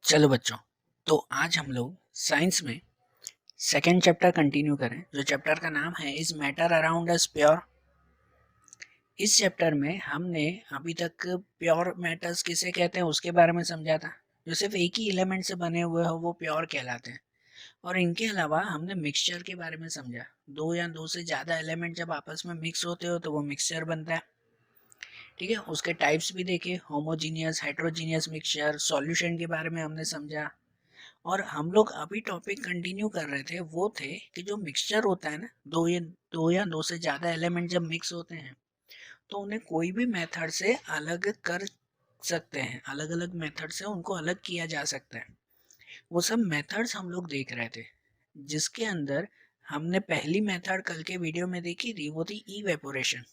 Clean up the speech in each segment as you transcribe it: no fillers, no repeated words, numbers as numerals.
चलो बच्चों, तो आज हम लोग साइंस में सेकेंड चैप्टर कंटिन्यू करें, जो चैप्टर का नाम है is matter around us pure. इस चैप्टर में हमने अभी तक प्योर मैटर्स किसे कहते हैं उसके बारे में समझा था। जो सिर्फ एक ही एलिमेंट से बने हुए हो वो प्योर कहलाते हैं। और इनके अलावा हमने मिक्सचर के बारे में समझा। दो या दो से ज़्यादा एलिमेंट जब आपस में मिक्स होते हो तो वो मिक्सचर बनता है। ठीक है, उसके टाइप्स भी देखे, होमोजीनियस, हेट्रोजीनियस मिक्सचर। सॉल्यूशन के बारे में हमने समझा। और हम लोग अभी टॉपिक कंटिन्यू कर रहे थे, वो थे कि जो मिक्सचर होता है ना, दो से ज़्यादा एलिमेंट जब मिक्स होते हैं तो उन्हें कोई भी मेथड से अलग कर सकते हैं। अलग अलग मेथड से उनको अलग किया जा सकता है। वो सब मेथड्स हम लोग देख रहे थे, जिसके अंदर हमने पहली मेथड कल के वीडियो में देखी थी, वो थी इवेपोरेशन।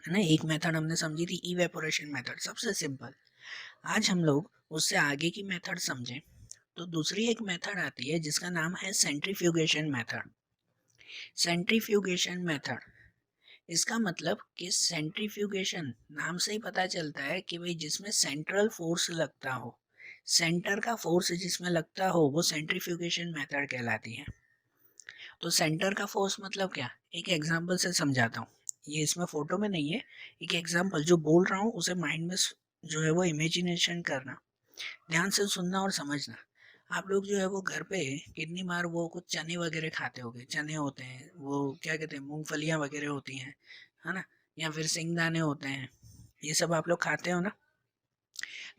है ना, एक मेथड हमने समझी थी इवेपोरेशन मेथड, सबसे सिंपल। आज हम लोग उससे आगे की मेथड समझें तो दूसरी एक मेथड आती है जिसका नाम है सेंट्रीफ्यूगेशन मेथड। सेंट्रीफ्यूगेशन मेथड, इसका मतलब कि सेंट्रीफ्यूगेशन नाम से ही पता चलता है कि भाई जिसमें सेंट्रल फोर्स लगता हो, सेंटर का फोर्स जिसमें लगता हो, वो सेंट्रीफ्यूगेशन मेथड कहलाती है। तो सेंटर का फोर्स मतलब क्या, एक एग्जांपल से समझाता हूँ। ये इसमें फोटो में नहीं है, एक एग्जांपल जो बोल रहा हूँ उसे माइंड में जो है वो इमेजिनेशन करना, ध्यान से सुनना और समझना। आप लोग जो है वो घर पे कितनी बार वो कुछ चने वगैरह खाते होगे। चने होते हैं, वो क्या कहते हैं, मूंगफलियां वगैरह होती हैं, है ना, या फिर सिंगदाने होते हैं। ये सब आप लोग खाते हो ना।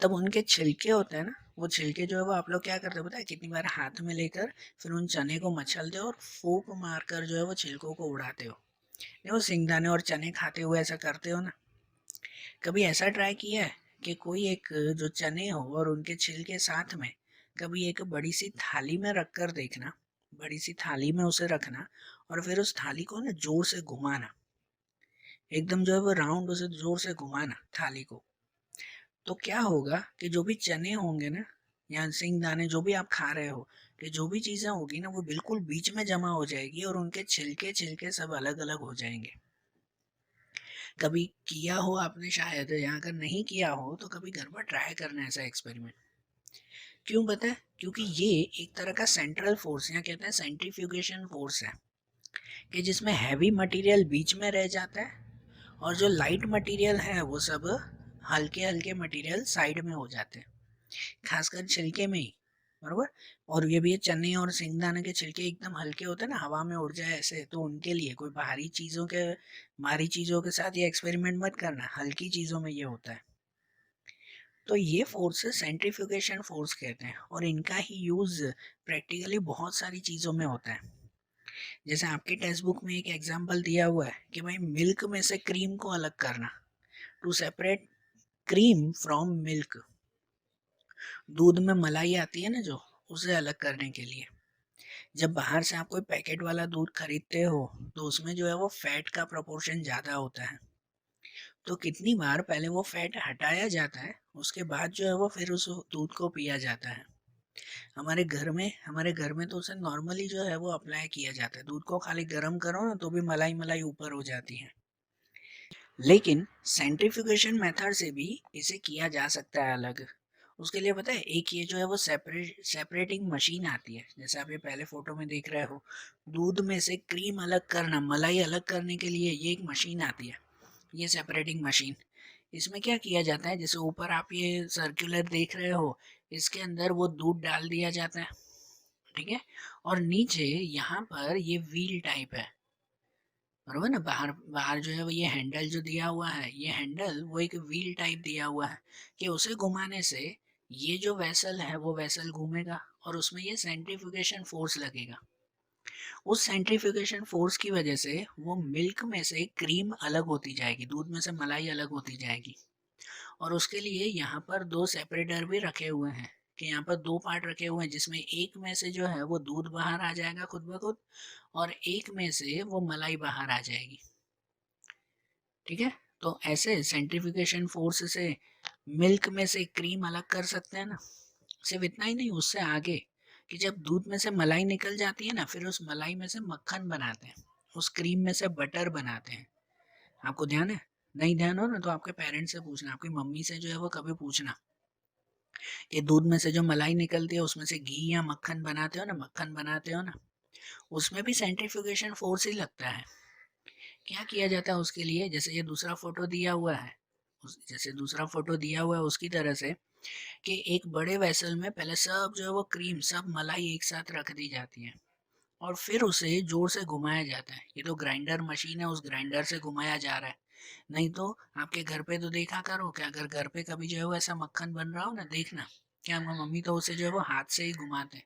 तब उनके छिलके होते हैं ना, वो छिलके जो है वो आप लोग क्या करते हो पता है, कितनी बार हाथ में लेकर फिर उन चने को मचलते हो और फूंक मारकर जो है वो छिलकों को उड़ाते हो। नहीं, वो सिंगदाने और चने खाते हुए ऐसा करते हो ना। कभी ऐसा ट्राई किया है कि कोई एक जो चने हो और उनके छिलके साथ में कभी एक बड़ी सी थाली में रख कर देखना, बड़ी सी थाली में उसे रखना और फिर उस थाली को ना जोर से घुमाना, एकदम जो है वो राउंड उसे जोर से घुमाना थाली को। तो क्या होगा कि जो भी चने होंगे ना या सिंगदाने जो भी आप खा रहे हो, कि जो भी चीजें होगी ना वो बिल्कुल बीच में जमा हो जाएगी और उनके छिलके छिलके सब अलग अलग हो जाएंगे। कभी किया हो आपने शायद, या अगर नहीं किया हो तो कभी घर पर ट्राई करना ऐसा एक्सपेरिमेंट। क्यों पता है, क्योंकि ये एक तरह का सेंट्रल फोर्स या कहते हैं सेंट्रीफ्यूगेशन फोर्स है, कि जिसमें हैवी मटेरियल बीच में रह जाता है और जो लाइट मटेरियल है वो सब हल्के हल्के मटेरियल साइड में हो जाते हैं, खासकर छिलके में ही। बरोबर। और ये भी चने और सिंगदाने के छिलके एकदम हल्के होते हैं ना, हवा में उड़ जाए ऐसे, तो उनके लिए कोई भारी चीजों के साथ ये एक्सपेरिमेंट मत करना, हल्की चीजों में ये होता है। तो ये फोर्स सेंट्रीफ्यूगेशन फोर्स कहते हैं और इनका ही यूज प्रैक्टिकली बहुत सारी चीजों में होता है। जैसे आपकी टेक्स्ट बुक में एक एग्जांपल दिया हुआ है कि भाई मिल्क में से क्रीम को अलग करना, to separate cream from milk. दूध में मलाई आती है ना जो, उसे अलग करने के लिए जब बाहर से आप कोई पैकेट वाला दूध खरीदते हो तो उसमें जो है वो फैट का प्रोपोर्शन ज़्यादा होता है। तो कितनी बार पहले वो फैट हटाया जाता है, उसके बाद जो है वो फिर उस दूध को पिया जाता है। हमारे घर में तो उसे नॉर्मली जो है वो अप्लाई किया जाता है, दूध को खाली गर्म करो ना तो भी मलाई मलाई ऊपर हो जाती है। लेकिन सेंट्रीफ्यूगेशन मेथड से भी इसे किया जा सकता है अलग। उसके लिए पता है, एक ये जो है वो सेपरेटिंग मशीन आती है, जैसे आप ये पहले फोटो में देख रहे हो। दूध में से क्रीम अलग करना, मलाई अलग करने के लिए ये एक मशीन आती है, ये सेपरेटिंग मशीन। इसमें क्या किया जाता है, जैसे ऊपर आप ये सर्कुलर देख रहे हो, इसके अंदर वो दूध डाल दिया जाता है। ठीक है, और नीचे यहाँ पर ये व्हील टाइप है, बरोबर ना। बाहर बाहर जो है वो ये हैंडल जो दिया हुआ है, ये हैंडल वो एक व्हील टाइप दिया हुआ है कि उसे घुमाने से ये जो वेसल है वो वेसल घूमेगा और उसमें ये सेंट्रीफ्यूगेशन फोर्स लगेगा। उस सेंट्रीफ्यूगेशन फोर्स की वजह से वो मिल्क में से क्रीम अलग होती जाएगी, दूध में से मलाई अलग होती जाएगी। और उसके लिए यहाँ पर दो सेपरेटर भी रखे हुए हैं, कि यहाँ पर दो पार्ट रखे हुए हैं, जिसमें एक में से जो है वो दूध बाहर आ जाएगा खुद ब खुद और एक में से वो मलाई बाहर आ जाएगी। ठीक है, तो ऐसे सेंट्रीफिकेशन फोर्स से मिल्क में से क्रीम अलग कर सकते हैं ना। सिर्फ इतना ही नहीं, उससे आगे कि जब दूध में से मलाई निकल जाती है ना, फिर उस मलाई में से मक्खन बनाते हैं, उस क्रीम में से बटर बनाते हैं। आपको ध्यान है? नहीं ध्यान हो ना तो आपके पेरेंट्स से पूछना, आपकी मम्मी से जो है वो कभी पूछना। कि दूध में से जो मलाई निकलती है उसमें से घी या मक्खन बनाते हो ना, मक्खन बनाते हो ना, उसमें भी सेंट्रीफ्यूगेशन फोर्स ही लगता है। क्या किया जाता है उसके लिए, जैसे ये दूसरा फोटो दिया हुआ है, जैसे दूसरा फोटो दिया हुआ है उसकी तरह से, कि एक बड़े वेसल में पहले सब जो है वो क्रीम, सब मलाई एक साथ रख दी जाती है और फिर उसे जोर से घुमाया जाता है। ये तो ग्राइंडर मशीन है, उस ग्राइंडर से घुमाया जा रहा है। नहीं तो आपके घर पे तो देखा करो कि अगर घर पे कभी जो है वो ऐसा मक्खन बन रहा हो ना, देखना कि आपका मम्मी तो उसे जो है वो हाथ से ही घुमाते हैं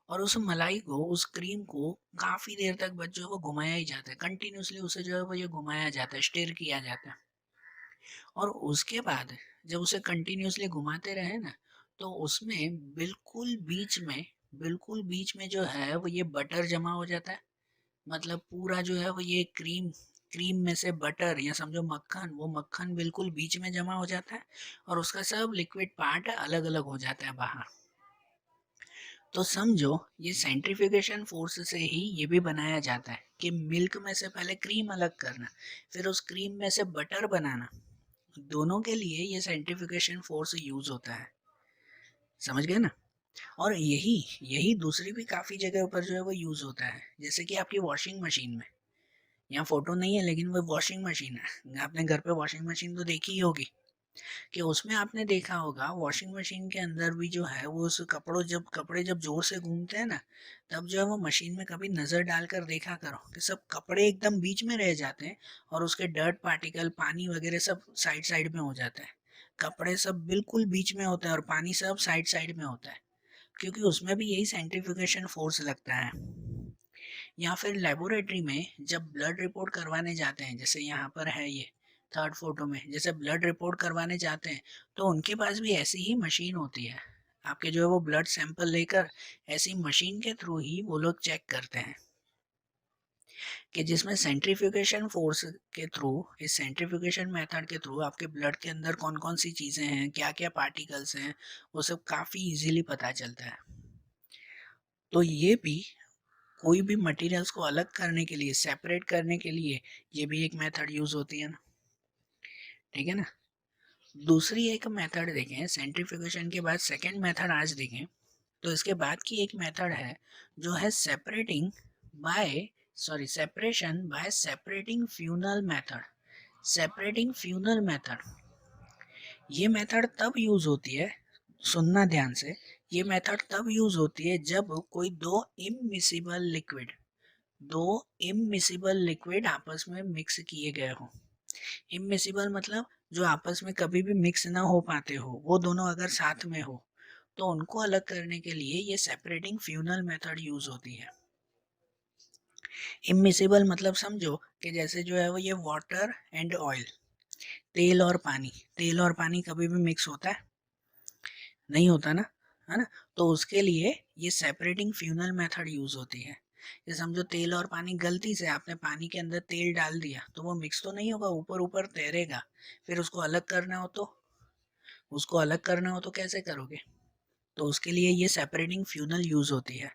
और उस मलाई को, उस क्रीम को काफी देर तक बस जो है वो घुमाया ही जाता है, कंटिन्यूसली उसे जो है वो ये घुमाया जाता है, स्टिर किया जाता है। और उसके बाद जब उसे कंटिन्यूसली घुमाते रहे ना, तो उसमें बिल्कुल बीच में जो है वो ये बटर जमा हो जाता है। मतलब पूरा जो है वो ये क्रीम, क्रीम में से बटर या समझो मक्खन, वो मक्खन बिल्कुल बीच में जमा हो जाता है और उसका सब लिक्विड पार्ट अलग अलग हो जाता है बाहर। तो समझो ये सेंट्रीफ्यूगेशन फोर्स से ही ये भी बनाया जाता है कि मिल्क में से पहले क्रीम अलग करना, फिर उस क्रीम में से बटर बनाना, दोनों के लिए ये सेंट्रीफ्यूगेशन फोर्स यूज होता है। समझ गए ना? और यही यही दूसरी भी काफ़ी जगह पर जो है वो यूज़ होता है, जैसे कि आपकी वॉशिंग मशीन में। यहाँ फोटो नहीं है लेकिन वो वॉशिंग मशीन है, आपने घर पे वॉशिंग मशीन तो देखी ही होगी, कि उसमें आपने देखा होगा वॉशिंग मशीन के अंदर भी जो है वो उस कपड़े जब जोर से घूमते हैं ना, तब जो है वो मशीन में कभी नज़र डालकर देखा करो कि सब कपड़े एकदम बीच में रह जाते हैं और उसके डर्ट पार्टिकल, पानी वगैरह सब साइड साइड में हो जाता है। कपड़े सब बिल्कुल बीच में होता है और पानी सब साइड साइड में होता है, क्योंकि उसमें भी यही सेंट्रीफ्यूगेशन फोर्स लगता है। या फिर लेबोरेटरी में जब ब्लड रिपोर्ट करवाने जाते हैं, जैसे यहाँ पर है ये थर्ड फोटो में, जैसे ब्लड रिपोर्ट करवाने जाते हैं तो उनके पास भी ऐसी ही मशीन होती है। आपके जो है वो ब्लड सैंपल लेकर ऐसी मशीन के थ्रू ही वो लोग चेक करते हैं कि जिसमें सेंट्रीफ्यूगेशन फोर्स के थ्रू, इस सेंट्रीफ्यूगेशन मेथड के थ्रू आपके ब्लड के अंदर कौन कौन सी चीज़ें हैं, क्या क्या पार्टिकल्स हैं, वो सब काफ़ी इजीली पता चलता है। तो ये भी कोई भी मटेरियल्स को अलग करने के लिए, सेपरेट करने के लिए, ये भी एक मेथड यूज होती है ना। ठीक है ना? दूसरी एक मेथड देखें, सेंट्रीफ्यूगेशन के बाद सेकंड मेथड आज देखें, तो इसके बाद की एक मेथड है जो है separation by separating funnel method. Separating funnel method, ये मेथड तब यूज होती है, सुनना ध्यान से, ये मेथड तब यूज होती है जब कोई दो इमिसिबल लिक्विड आपस में मिक्स किए गए हो। इमिसिबल मतलब जो आपस में कभी भी मिक्स ना हो पाते हो, वो दोनों अगर साथ में हो तो उनको अलग करने के लिए ये सेपरेटिंग फ्यूनल मेथड यूज होती है। इमिसिबल मतलब समझो कि जैसे जो है वो ये वाटर एंड ऑयल, तेल और पानी कभी भी मिक्स होता है? नहीं होता ना, है ना? तो उसके लिए ये सेपरेटिंग फ्यूनल मेथड यूज होती है। ये समझो तेल और पानी, गलती से आपने पानी के अंदर तेल डाल दिया तो वो मिक्स तो नहीं होगा, ऊपर ऊपर तैरेगा। फिर उसको अलग करना हो तो कैसे करोगे? तो उसके लिए ये सेपरेटिंग फ्यूनल यूज होती है।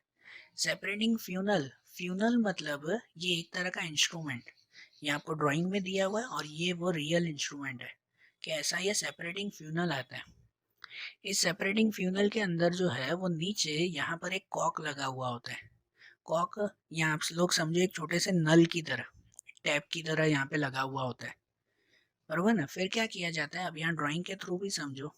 सेपरेटिंग फ्यूनल, फ्यूनल मतलब ये एक तरह का इंस्ट्रूमेंट, ये आपको ड्राइंग में दिया हुआ है और ये वो रियल इंस्ट्रूमेंट है कि ऐसा ये सेपरेटिंग फ्यूनल आता है। इस सेपरेटिंग फ्यूनल के अंदर जो है वो नीचे यहाँ पर एक कॉक लगा हुआ होता है। कॉक, यहाँ आप लोग समझो एक छोटे से नल की तरह, टैप की तरह यहाँ पे लगा हुआ होता है, बरोबर ना? फिर क्या किया जाता है, अब यहाँ ड्राइंग के थ्रू भी समझो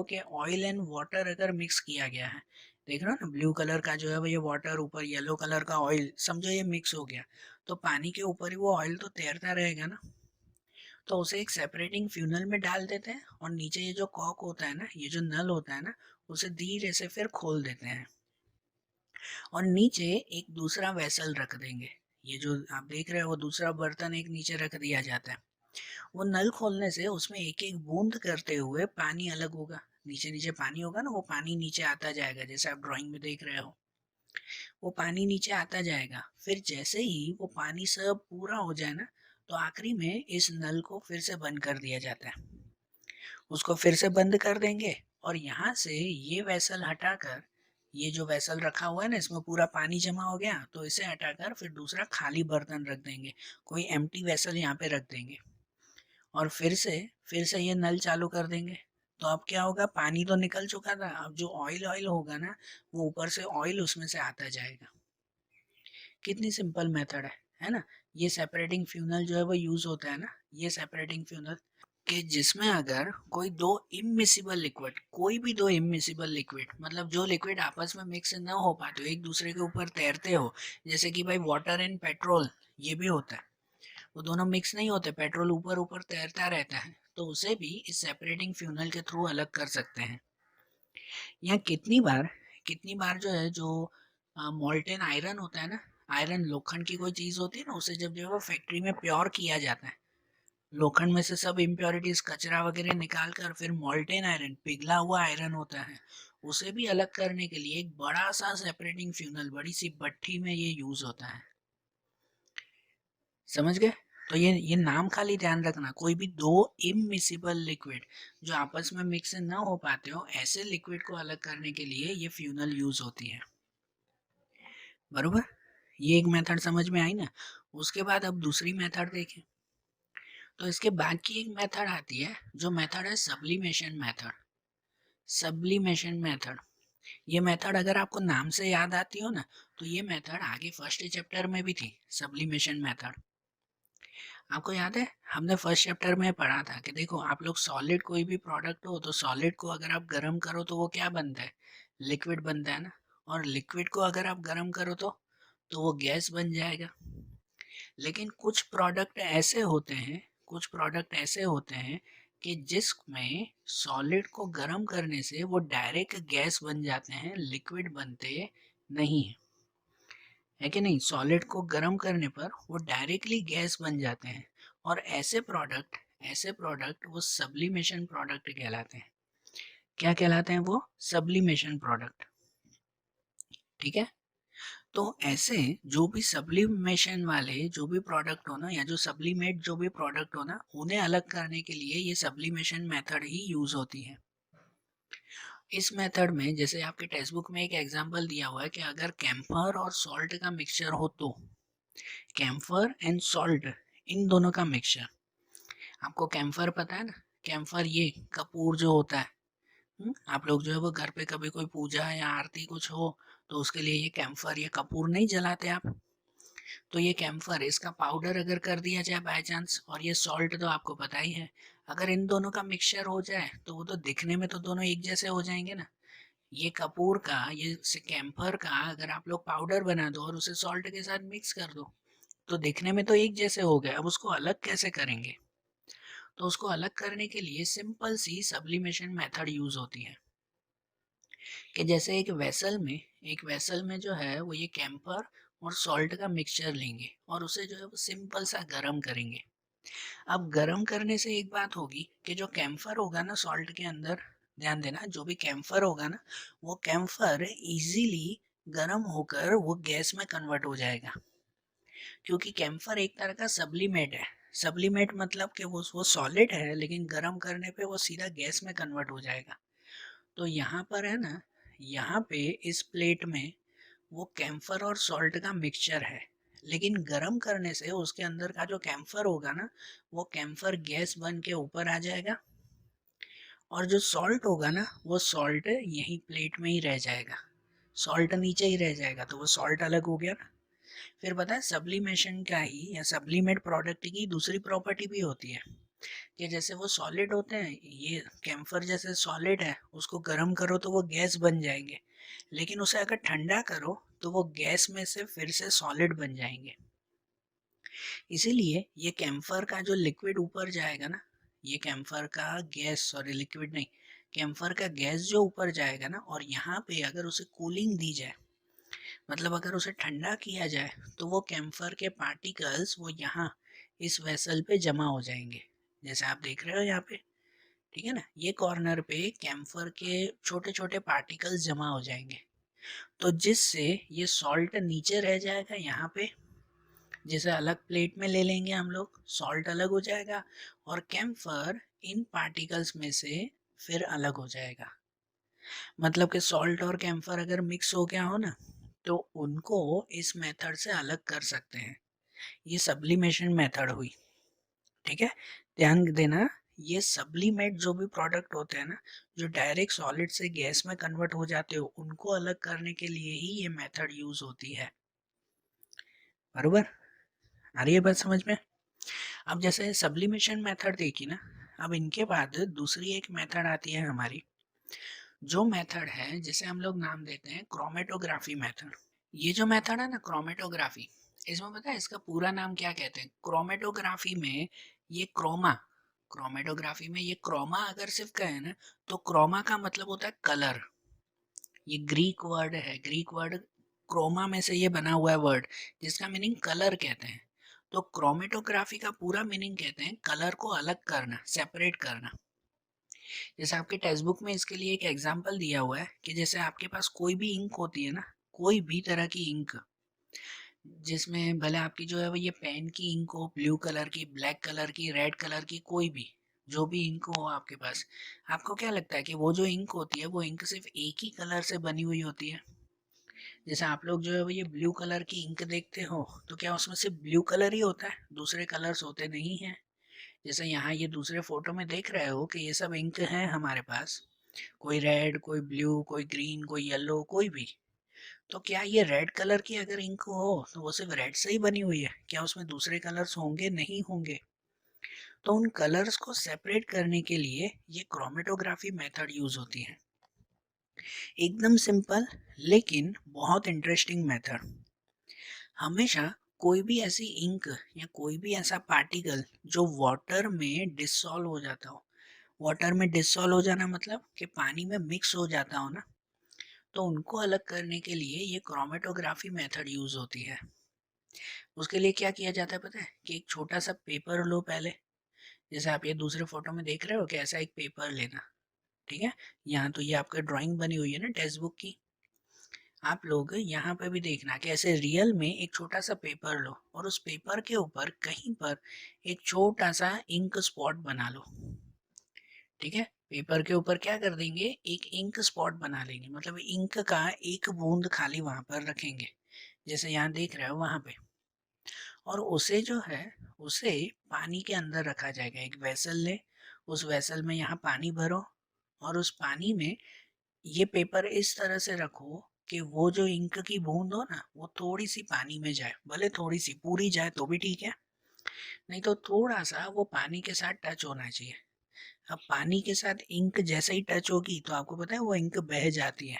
कि ऑयल एंड वाटर अगर मिक्स किया गया है, देख रहे हो ना, ब्लू कलर का जो है वो ये वाटर, ऊपर येलो कलर का ऑयल, समझो ये मिक्स हो गया, तो पानी के ऊपर ही वो ऑयल तो तैरता रहेगा ना। तो उसे एक सेपरेटिंग फ्यूनल में डाल देते हैं और नीचे ये जो कॉक होता है ना, ये जो नल होता है ना, उसे धीरे से फिर खोल देते हैं और नीचे एक दूसरा वेसल रख देंगे। ये जो आप देख रहे हो वो दूसरा बर्तन एक नीचे रख दिया जाता है। वो नल खोलने से उसमें एक एक बूंद करते हुए पानी अलग होगा, नीचे नीचे पानी होगा ना, वो पानी नीचे आता जाएगा, जैसे आप ड्राइंग में देख रहे हो वो पानी नीचे आता जाएगा। फिर जैसे ही वो पानी सब पूरा हो जाए ना, तो आखिरी में इस नल को फिर से बंद कर दिया जाता है। उसको फिर से बंद कर देंगे और यहाँ से ये वेसल हटाकर, ये जो वेसल रखा हुआ है ना, इसमें पूरा पानी जमा हो गया, तो इसे हटाकर फिर दूसरा खाली बर्तन रख देंगे, कोई एम्प्टी वेसल यहाँ पे रख देंगे और फिर से ये नल चालू कर देंगे। तो अब क्या होगा, पानी तो निकल चुका था, अब जो ऑयल ऑयल होगा ना वो ऊपर से ऑयल उसमें से आता जाएगा। कितनी सिंपल मेथड है ना। ये सेपरेटिंग फ्यूनल जो है वो यूज होता है ना, ये सेपरेटिंग फ्यूनल कि जिसमें अगर कोई दो इमिसिबल लिक्विड, कोई भी दो इमिसिबल लिक्विड, मतलब जो लिक्विड आपस में मिक्स ना हो पाते हो, एक दूसरे के ऊपर तैरते हो, जैसे कि भाई वाटर एंड पेट्रोल, ये भी होता है, वो दोनों मिक्स नहीं होते, पेट्रोल ऊपर ऊपर तैरता रहता है, तो उसे भी इस सेपरेटिंग फ्यूनल के थ्रू अलग कर सकते हैं। यहाँ कितनी बार जो है, जो मोल्टेन आयरन होता है ना, आयरन लोखंड की कोई चीज होती है ना, उसे जब जो है वो फैक्ट्री में प्योर किया जाता है, लोखंड में से सब इम्प्योरिटीज कचरा वगैरह निकाल कर फिर मोल्टेन आयरन, पिघला हुआ आयरन होता है, उसे भी अलग करने के लिए एक बड़ा सा सेपरेटिंग फ्यूनल, बड़ी सी भट्ठी में ये यूज होता है। समझ गए। तो ये नाम खाली ध्यान रखना, कोई भी दो इमिसिबल लिक्विड जो आपस में मिक्स ना हो पाते हो, ऐसे लिक्विड को अलग करने के लिए ये फ्यूनल यूज होती है। बरोबर, ये एक मेथड समझ में आई ना। उसके बाद अब दूसरी मेथड देखें, तो इसके बाद की एक मेथड आती है, जो मेथड है सब्लिमेशन मेथड। सब्लिमेशन मेथड, ये मेथड अगर आपको नाम से याद आती हो ना, तो ये मेथड आगे फर्स्ट चैप्टर में भी थी, सब्लिमेशन मेथड। आपको याद है हमने फर्स्ट चैप्टर में पढ़ा था कि देखो आप लोग सॉलिड कोई भी प्रोडक्ट हो, तो सॉलिड को अगर आप गर्म करो तो वो क्या बनता है, लिक्विड बनता है ना, और लिक्विड को अगर आप गर्म करो तो वो गैस बन जाएगा। लेकिन कुछ प्रोडक्ट ऐसे होते हैं कि जिसमें सॉलिड को गर्म करने से वो डायरेक्ट गैस बन जाते हैं, लिक्विड बनते नहीं है कि नहीं, सॉलिड को गर्म करने पर वो डायरेक्टली गैस बन जाते हैं, और ऐसे प्रोडक्ट वो सब्लिमेशन प्रोडक्ट कहलाते हैं। क्या कहलाते हैं वो, सब्लिमेशन प्रोडक्ट। ठीक है। तो ऐसे जो भी सब्लिमेशन वाले जो भी प्रोडक्ट हो ना, या जो सब्लिमेट जो भी प्रोडक्ट हो ना, उन्हें अलग करने के लिए ये सब्लिमेशन मेथड ही यूज होती है। इस मेथड में जैसे आपके टेक्स्ट बुक में एक एग्जांपल दिया हुआ है कि अगर कैम्फर और सॉल्ट का मिक्सचर हो, तो कैम्फर एंड सॉल्ट, इन दोनों का मिक्सचर, आपको कैम्फर पता है ना, कैम्फर ये कपूर जो होता है, आप लोग जो है वो घर पे कभी कोई पूजा या आरती कुछ हो, तो उसके लिए ये कैम्फर, ये कपूर नहीं जलाते आप, तो ये कैम्फर, इसका पाउडर अगर कर दिया जाए बाय चांस, और ये सॉल्ट तो आपको पता ही है, अगर इन दोनों का मिक्सचर हो जाए तो वो तो दिखने में तो दोनों एक जैसे हो जाएंगे ना। ये कपूर का, ये कैम्फर का अगर आप लोग पाउडर बना दो और उसे सॉल्ट के साथ मिक्स कर दो, तो दिखने में तो एक जैसे हो गए। अब उसको अलग कैसे करेंगे, तो उसको अलग करने के लिए सिंपल सी सब्लिमेशन मेथड यूज होती है, कि जैसे एक वेसल में जो है वो ये कैम्फर और सॉल्ट का मिक्सचर लेंगे, और उसे जो है वो सिंपल सा गरम करेंगे। अब गरम करने से एक बात होगी कि जो कैम्फर होगा ना सॉल्ट के अंदर, ध्यान देना, जो भी कैम्फर होगा ना, वो कैम्फर इजीली गरम होकर वो गैस में कन्वर्ट हो जाएगा, क्योंकि कैम्फर एक तरह का सब्लिमेट है। सब्लिमेट मतलब कि वो सॉलिड है, लेकिन गरम करने पे वो सीधा गैस में कन्वर्ट हो जाएगा। तो यहाँ पर है ना, यहाँ पे इस प्लेट में वो कैम्फर और सॉल्ट का मिक्सचर है, लेकिन गरम करने से उसके अंदर का जो कैम्फर होगा ना, वो कैम्फर गैस बन के ऊपर आ जाएगा, और जो सॉल्ट होगा ना, वो सॉल्ट यहीं प्लेट में ही रह जाएगा, सॉल्ट नीचे ही रह जाएगा, तो वो सॉल्ट अलग हो गया ना। फिर पता है सब्लिमेशन का ही या सब्लिमेट प्रोडक्ट की दूसरी प्रॉपर्टी भी होती है, कि जैसे वो सॉलिड होते हैं, ये कैम्फर जैसे सॉलिड है, उसको गर्म करो तो वो गैस बन जाएंगे, लेकिन उसे अगर ठंडा करो तो वो गैस में से फिर से सॉलिड बन जाएंगे। इसीलिए ये कैम्फर का जो लिक्विड ऊपर जाएगा ना, ये कैम्फर का गैस, सॉरी लिक्विड नहीं, कैम्फर का गैस जो ऊपर जाएगा ना, और यहाँ पे अगर उसे कूलिंग दी जाए, मतलब अगर उसे ठंडा किया जाए, तो वो कैम्फर के पार्टिकल्स वो यहाँ इस वेसल पे जमा हो जाएंगे, जैसे आप देख रहे हो यहाँ पे। ठीक है ना, ये कॉर्नर पे कैम्फर के छोटे छोटे पार्टिकल्स जमा हो जाएंगे, तो जिससे ये सॉल्ट नीचे रह जाएगा यहाँ पे, जिसे अलग प्लेट में ले लेंगे हम लोग, सॉल्ट अलग हो जाएगा, और कैम्फर इन पार्टिकल्स में से फिर अलग हो जाएगा। मतलब कि सॉल्ट और कैम्फर अगर मिक्स हो गया हो ना, तो उनको इस मेथड से अलग कर सकते हैं। ये सब्लिमेशन मेथड हुई। ठीक है, ध्यान देना, ये सब्लिमेट जो भी प्रोडक्ट होते हैं ना, जो डायरेक्ट सॉलिड से गैस में कन्वर्ट हो जाते हो, उनको अलग करने के लिए ही ये मेथड यूज होती है। बरोबर, आ रही है बात समझ में? अब जैसे सब्लिमेशन मेथड देखी ना, अब इनके बाद दूसरी एक मेथड आती है हमारी, जो मेथड है जिसे हम लोग नाम देते हैं क्रोमेटोग्राफी मेथड। ये जो मेथड है ना क्रोमेटोग्राफी, इसमें पता है इसका पूरा नाम क्या कहते हैं? क्रोमेटोग्राफी में ये क्रोमेटोग्राफी में ये क्रोमा अगर सिर्फ कहे ना, तो क्रोमा का मतलब होता है कलर। ये ग्रीक वर्ड है, ग्रीक वर्ड क्रोमा में से ये बना हुआ है वर्ड, जिसका मीनिंग कलर कहते हैं। तो क्रोमेटोग्राफी का पूरा मीनिंग कहते हैं कलर को अलग करना, सेपरेट करना। जैसे आपके टेक्स्ट बुक में इसके लिए एक एग्जांपल दिया हुआ है कि जैसे आपके पास कोई भी इंक होती है ना, कोई भी तरह की इंक, जिसमें भले आपकी जो है वो ये पेन की इंक हो, ब्लू कलर की, ब्लैक कलर की, रेड कलर की, कोई भी जो भी इंक हो आपके पास, आपको क्या लगता है कि वो जो इंक होती है वो इंक सिर्फ एक ही कलर से बनी हुई होती है? जैसे आप लोग जो है वो ये ब्लू कलर की इंक देखते हो, तो क्या उसमें सिर्फ ब्लू कलर ही होता है, दूसरे कलर्स होते नहीं हैं? जैसे यहाँ ये दूसरे फोटो में देख रहे हो कि ये सब इंक है हमारे पास, कोई रेड, कोई ब्लू, कोई ग्रीन, कोई येलो, कोई भी। तो क्या ये रेड कलर की अगर इंक हो तो वो सिर्फ रेड से ही बनी हुई है? क्या उसमें दूसरे कलर्स होंगे? नहीं होंगे। तो उन कलर्स को सेपरेट करने के लिए ये क्रोमेटोग्राफी मेथड यूज होती है। एकदम सिंपल लेकिन बहुत इंटरेस्टिंग मेथड। हमेशा कोई भी ऐसी इंक या कोई भी ऐसा पार्टिकल जो वाटर में डिसॉल्व हो जाता हो, वाटर में डिसॉल्व हो जाना मतलब कि पानी में मिक्स हो जाता हो ना, तो उनको अलग करने के लिए ये क्रोमेटोग्राफी मेथड यूज होती है। उसके लिए क्या किया जाता है पता है? कि एक छोटा सा पेपर लो पहले, जैसे आप ये दूसरे फोटो में देख रहे हो कि ऐसा एक पेपर लेना, ठीक है? यहाँ तो ये आपका ड्राइंग बनी हुई है ना टेक्स्ट बुक की। आप लोग यहाँ पे भी देखना कि ऐसे रियल में एक छोटा सा पेपर लो और उस पेपर के ऊपर कहीं पर एक छोटा सा इंक स्पॉट बना लो, ठीक है? पेपर के ऊपर क्या कर देंगे, एक इंक स्पॉट बना लेंगे, मतलब इंक का एक बूंद खाली वहां पर रखेंगे, जैसे यहाँ देख रहे हो वहां पे। और उसे जो है, उसे पानी के अंदर रखा जाएगा। एक वेसल ले, उस वेसल में यहाँ पानी भरो और उस पानी में ये पेपर इस तरह से रखो कि वो जो इंक की बूंद हो ना, वो थोड़ी सी पानी में जाए, भले थोड़ी सी, पूरी जाए तो भी ठीक है, नहीं तो थोड़ा सा वो पानी के साथ टच होना चाहिए। अब पानी के साथ इंक जैसे ही टच होगी तो आपको पता है वो इंक बह जाती है।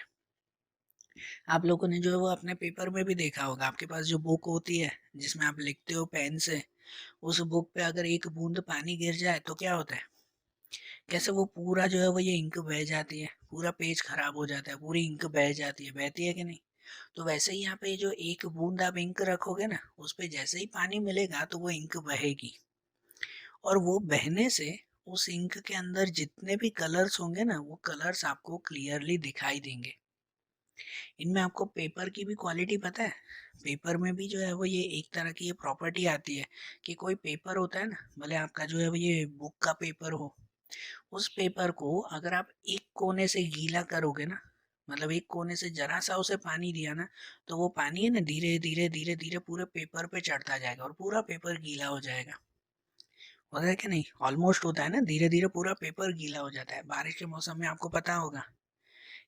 आप लोगों ने जो है वो अपने पेपर में भी देखा होगा, आपके पास जो बुक होती है जिसमें आप लिखते हो पेन से, उस बुक पे अगर एक बूंद पानी गिर जाए तो क्या होता है? कैसे वो पूरा जो है वो ये इंक बह जाती है, पूरा पेज खराब हो जाता है, पूरी इंक बह जाती है, बहती है कि नहीं? तो वैसे ही यहाँ पे जो एक बूंद आप इंक रखोगे ना, उस पे जैसे ही पानी मिलेगा तो वो इंक बहेगी, और वो बहने से उस इंक के अंदर जितने भी कलर्स होंगे ना, वो कलर्स आपको क्लियरली दिखाई देंगे। इनमें आपको पेपर की भी क्वालिटी पता है? पेपर में भी जो है वो ये एक तरह की ये प्रॉपर्टी आती है कि कोई पेपर होता है ना, भले आपका जो है वो ये बुक का पेपर हो, उस पेपर को अगर आप एक कोने से गीला करोगे ना, मतलब एक कोने से जरा सा उसे पानी दिया ना, तो वो पानी है ना धीरे धीरे धीरे धीरे पूरे पेपर पे चढ़ता जाएगा और पूरा पेपर गीला हो जाएगा। होता है कि नहीं? ऑलमोस्ट होता है ना, धीरे धीरे पूरा पेपर गीला हो जाता है। बारिश के मौसम में आपको पता होगा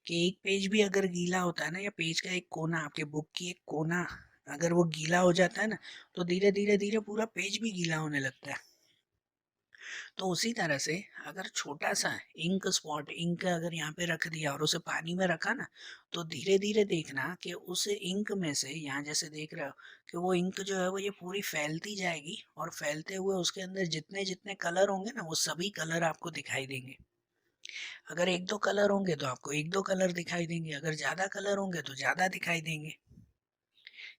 कि एक पेज भी अगर गीला होता है ना, या पेज का एक कोना, आपके बुक की एक कोना अगर वो गीला हो जाता है ना, तो धीरे धीरे धीरे पूरा पेज भी गीला होने लगता है। तो उसी तरह से अगर छोटा सा इंक स्पॉट, इंक अगर यहाँ पे रख दिया और उसे पानी में रखा ना, तो धीरे धीरे देखना कि उस इंक में से, यहाँ जैसे देख रहे हो कि वो इंक जो है वो ये पूरी फैलती जाएगी, और फैलते हुए उसके अंदर जितने जितने कलर होंगे ना, वो सभी कलर आपको दिखाई देंगे। अगर एक दो कलर होंगे तो आपको एक दो कलर दिखाई देंगे, अगर ज्यादा कलर होंगे तो ज्यादा दिखाई देंगे।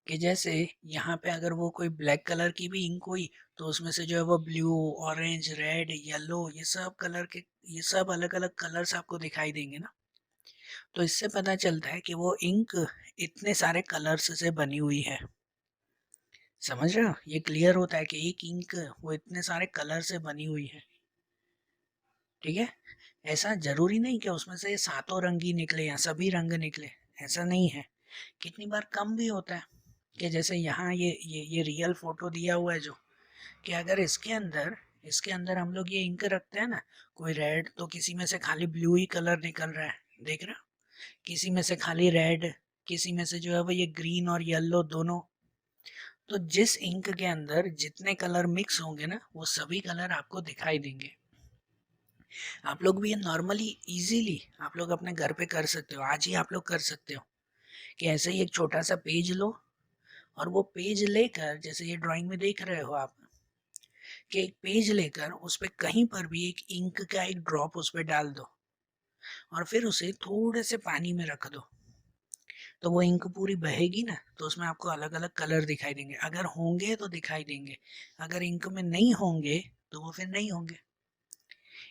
कि जैसे यहाँ पे अगर वो कोई ब्लैक कलर की भी इंक हुई, तो उसमें से जो है वो ब्लू, ऑरेंज, रेड, येलो, ये सब कलर के, ये सब अलग अलग कलर्स आपको दिखाई देंगे ना। तो इससे पता चलता है कि वो इंक इतने सारे कलर्स से बनी हुई है। समझ रहे हो? ये क्लियर होता है कि एक इंक वो इतने सारे कलर से बनी हुई है, ठीक है? ऐसा जरूरी नहीं कि उसमें से सातों रंग ही निकले या सभी रंग निकले, ऐसा नहीं है। कितनी बार कम भी होता है, कि जैसे यहाँ ये रियल फोटो दिया हुआ है जो, कि अगर इसके अंदर इसके अंदर हम लोग ये इंक रखते हैं ना, कोई रेड तो किसी में से खाली ब्लू ही कलर निकल रहा है, देख रहे हो, किसी में से खाली रेड, किसी में से जो है वो ये ग्रीन और येलो दोनों। तो जिस इंक के अंदर जितने कलर मिक्स होंगे ना, वो सभी कलर आपको दिखाई देंगे। आप लोग भी ये नॉर्मली इजीली आप लोग अपने घर पे कर सकते हो, आज ही आप लोग कर सकते हो कि ऐसे ही एक छोटा सा पेज लो, और वो पेज लेकर, जैसे ये ड्राइंग में देख रहे हो आप, कि एक पेज लेकर उस पर कहीं पर भी एक इंक का एक ड्रॉप उस पर डाल दो, और फिर उसे थोड़े से पानी में रख दो, तो वो इंक पूरी बहेगी ना, तो उसमें आपको अलग अलग कलर दिखाई देंगे। अगर होंगे तो दिखाई देंगे, अगर इंक में नहीं होंगे तो वो फिर नहीं होंगे।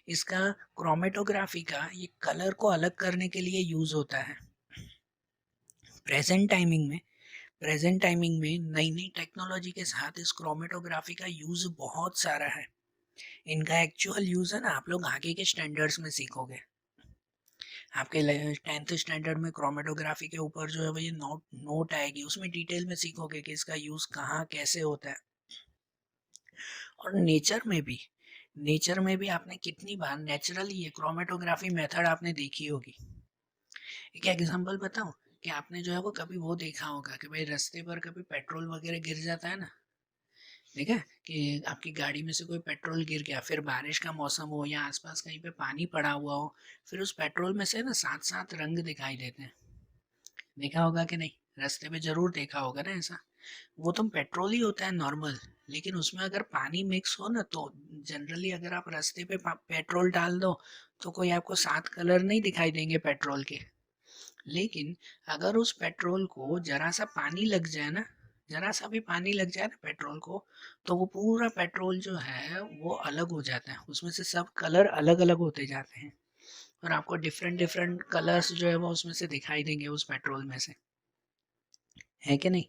इसका क्रोमेटोग्राफी का ये कलर को अलग करने के लिए यूज होता है। प्रेजेंट टाइमिंग में नई नई टेक्नोलॉजी के साथ इस क्रोमेटोग्राफी का यूज बहुत सारा है। इनका एक्चुअल यूज है ना, आप लोग आगे के स्टैंडर्ड्स में सीखोगे। आपके 10th स्टैंडर्ड में क्रोमेटोग्राफी के ऊपर जो है वो ये नोट आएगी, उसमें डिटेल में सीखोगे कि इसका यूज कहाँ कैसे होता है। और नेचर में भी आपने कितनी बार नेचुरली ये क्रोमेटोग्राफी मेथड आपने देखी होगी। एक एग्जांपल बताऊं, कि आपने जो है वो कभी वो देखा होगा कि भाई रास्ते पर कभी पेट्रोल वगैरह गिर जाता है ना, ठीक है, कि आपकी गाड़ी में से कोई पेट्रोल गिर गया, फिर बारिश का मौसम हो या आसपास कहीं पे पानी पड़ा हुआ हो, फिर उस पेट्रोल में से ना सात सात रंग दिखाई देते हैं। देखा होगा कि नहीं, रास्ते पे जरूर देखा होगा ना ऐसा। वो तो पेट्रोल ही होता है नॉर्मल, लेकिन उसमें अगर पानी मिक्स हो ना, तो जनरली अगर आप रास्ते पे पेट्रोल डाल दो तो कोई आपको सात कलर नहीं दिखाई देंगे पेट्रोल के। लेकिन अगर उस पेट्रोल को जरा सा पानी लग जाए ना, जरा सा भी पानी लग जाए ना पेट्रोल को, तो वो पूरा पेट्रोल जो है वो अलग हो जाता है, उसमें से सब कलर अलग अलग होते जाते हैं, और आपको डिफरेंट डिफरेंट कलर्स जो है वो उसमें से दिखाई देंगे उस पेट्रोल में से, है कि नहीं।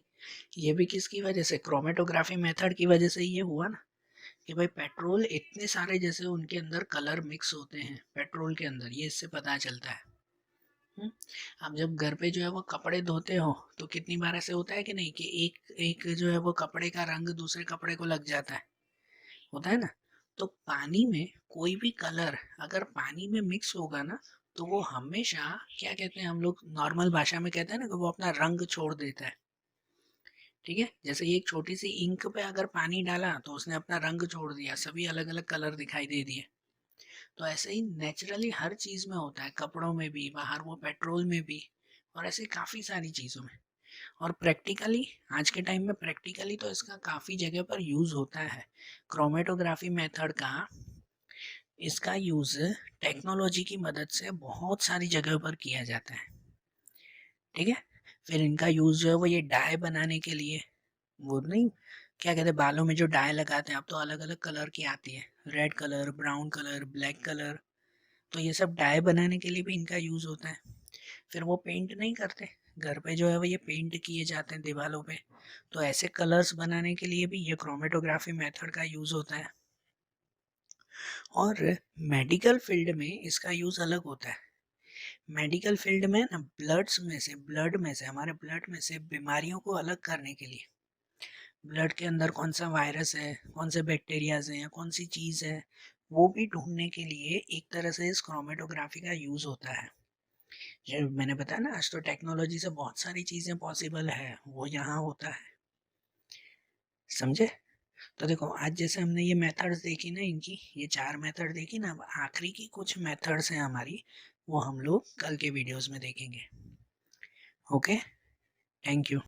ये भी किसकी वजह से, क्रोमेटोग्राफी मेथड की वजह से ये हुआ ना, कि भाई पेट्रोल इतने सारे जैसे उनके अंदर कलर मिक्स होते हैं पेट्रोल के अंदर, ये इससे पता चलता है। आप जब घर पे जो है वो कपड़े धोते हो, तो कितनी बार ऐसे होता है कि नहीं, कि एक एक जो है वो कपड़े का रंग दूसरे कपड़े को लग जाता है, होता है ना। तो पानी में कोई भी कलर अगर पानी में मिक्स होगा ना, तो वो हमेशा, क्या कहते हैं हम लोग नॉर्मल भाषा में कहते हैं ना, कि वो अपना रंग छोड़ देता है। ठीक है, जैसे एक छोटी सी इंक पे अगर पानी डाला तो उसने अपना रंग छोड़ दिया, सभी अलग अलग कलर दिखाई दे दिए। तो ऐसे ही नेचुरली हर चीज में होता है, कपड़ों में भी, बाहर वो पेट्रोल में भी, और ऐसे काफी सारी चीजों में। और प्रैक्टिकली आज के टाइम में प्रैक्टिकली तो इसका काफी जगह पर यूज होता है, क्रोमेटोग्राफी मेथड का। इसका यूज टेक्नोलॉजी की मदद से बहुत सारी जगह पर किया जाता है, ठीक है। फिर इनका यूज जो है वो ये डाई बनाने के लिए, वो नहीं, क्या कहते हैं, बालों में जो डाई लगाते हैं, अब तो अलग अलग कलर की आती है, red colour, brown colour, black colour, तो ये सब डाई बनाने के लिए भी इनका यूज होता है। फिर वो पेंट नहीं करते, घर पे जो है वो ये पेंट किए जाते हैं दीवारों पे, तो ऐसे कलर्स बनाने के लिए भी ये क्रोमेटोग्राफी मेथड का यूज होता है। और मेडिकल फील्ड में इसका यूज अलग होता है। मेडिकल फील्ड में ना, ब्लड में से हमारे ब्लड में से बीमारियों को अलग करने के लिए, ब्लड के अंदर कौन सा वायरस है, कौन से बैक्टीरियाज हैं, या कौन सी चीज़ है, वो भी ढूंढने के लिए एक तरह से इस क्रोमेटोग्राफी का यूज होता है। जो मैंने बताया ना, आज तो टेक्नोलॉजी से बहुत सारी चीज़ें पॉसिबल है, वो यहाँ होता है, समझे। तो देखो, आज जैसे हमने ये मेथड्स देखी ना, इनकी ये चार मेथड देखी ना, अब आखिरी की कुछ मेथड्स हैं हमारी, वो हम लोग कल के वीडियोस में देखेंगे। Okay, thank you.